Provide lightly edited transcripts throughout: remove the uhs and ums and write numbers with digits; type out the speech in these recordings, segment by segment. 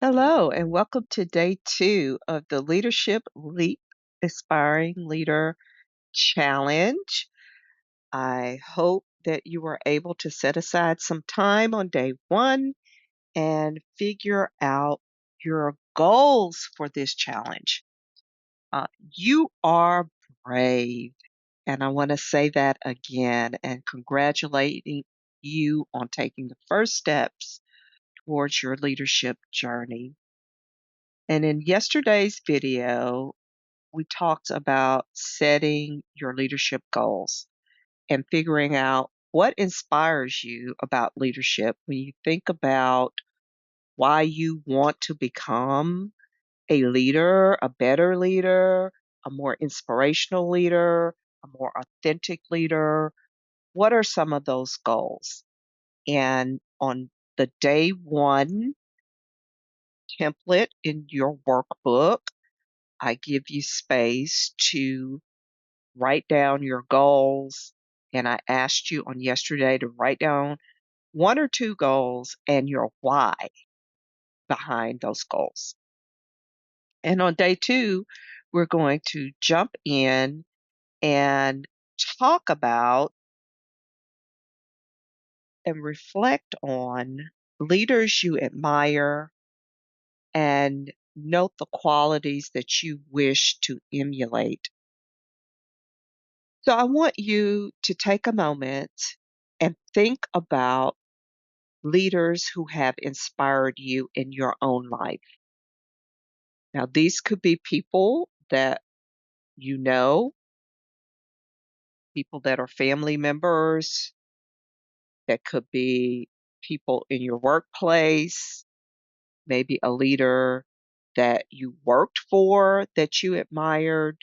Hello, and welcome to day two of the Leadership Leap Aspiring Leader Challenge. I hope that you were able to set aside some time on day one and figure out your goals for this challenge. Uh, you are brave, and I want to say that again and congratulating you on taking the first steps towards your leadership journey. And in yesterday's video, we talked about setting your leadership goals and figuring out what inspires you about leadership when you think about why you want to become a leader, a better leader, a more inspirational leader, a more authentic leader. What are some of those goals? And on the day one template in your workbook, I give you space to write down your goals. And I asked you on yesterday to write down one or two goals and your why behind those goals. And on day two, we're going to jump in and talk about and reflect on leaders you admire and note the qualities that you wish to emulate. So I want you to take a moment and think about leaders who have inspired you in your own life. Now, these could be people that you know, people that are family members, that could be people in your workplace, maybe a leader that you worked for that you admired,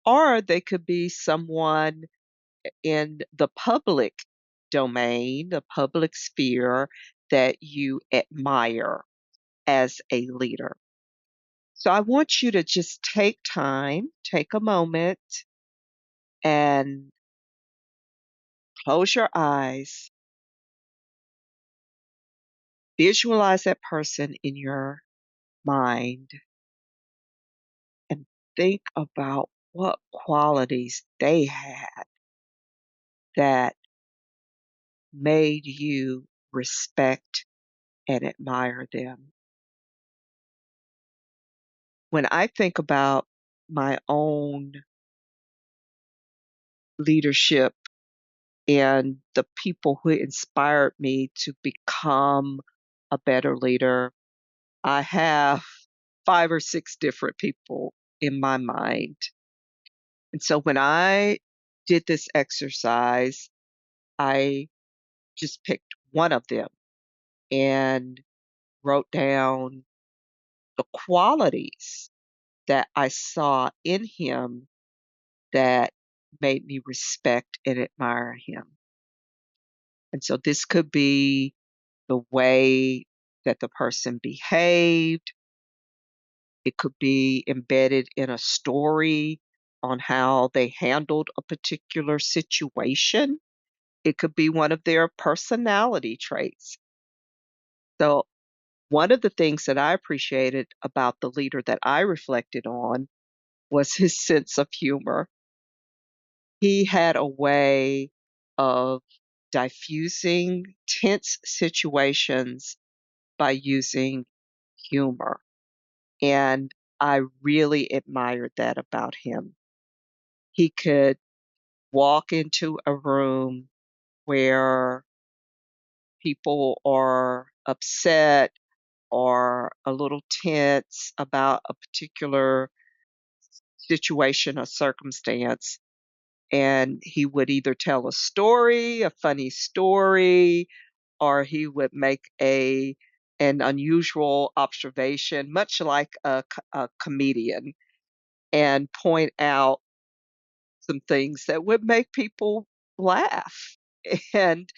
or they could be someone in the public domain, the public sphere that you admire as a leader. So I want you to just take time, take a moment, and close your eyes. Visualize that person in your mind and think about what qualities they had that made you respect and admire them. When I think about my own leadership and the people who inspired me to become a better leader, I have 5 or 6 different people in my mind. And so when I did this exercise, I just picked one of them and wrote down the qualities that I saw in him that made me respect and admire him. And so this could be the way that the person behaved. It could be embedded in a story on how they handled a particular situation. It could be one of their personality traits. So, one of the things that I appreciated about the leader that I reflected on was his sense of humor. He had a way of diffusing tense situations by using humor. And I really admired that about him. He could walk into a room where people are upset or a little tense about a particular situation or circumstance, and he would either tell a story, a funny story, or he would make a an unusual observation, much like a comedian, and point out some things that would make people laugh. And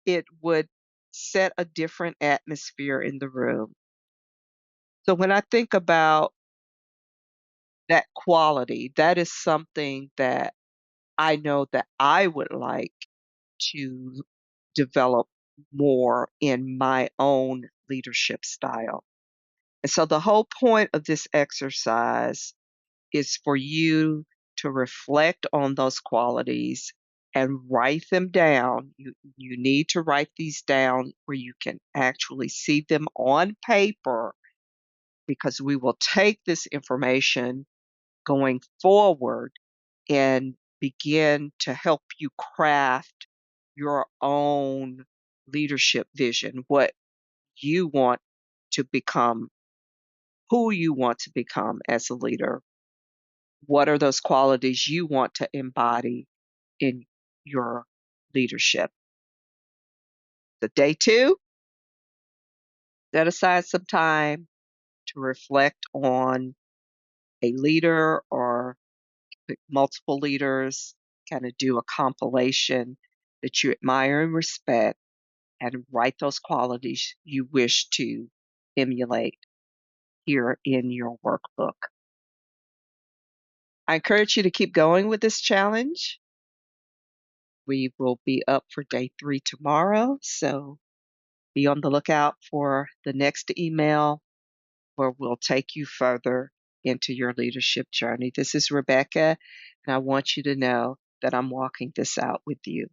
it would set a different atmosphere in the room. So when I think about that quality, that is something that I know that I would like to develop more in my own leadership style. And so the whole point of this exercise is for you to reflect on those qualities and write them down. You need to write these down where you can actually see them on paper, because we will take this information going forward and begin to help you craft your own leadership vision, what you want to become, who you want to become as a leader. What are those qualities you want to embody in your leadership? The day two, set aside some time to reflect on a leader or multiple leaders, kind of do a compilation that you admire and respect, and write those qualities you wish to emulate here in your workbook. I encourage you to keep going with this challenge. We will be up for day 3 tomorrow, so be on the lookout for the next email where we'll take you further into your leadership journey. This is Rebecca, and I want you to know that I'm walking this out with you.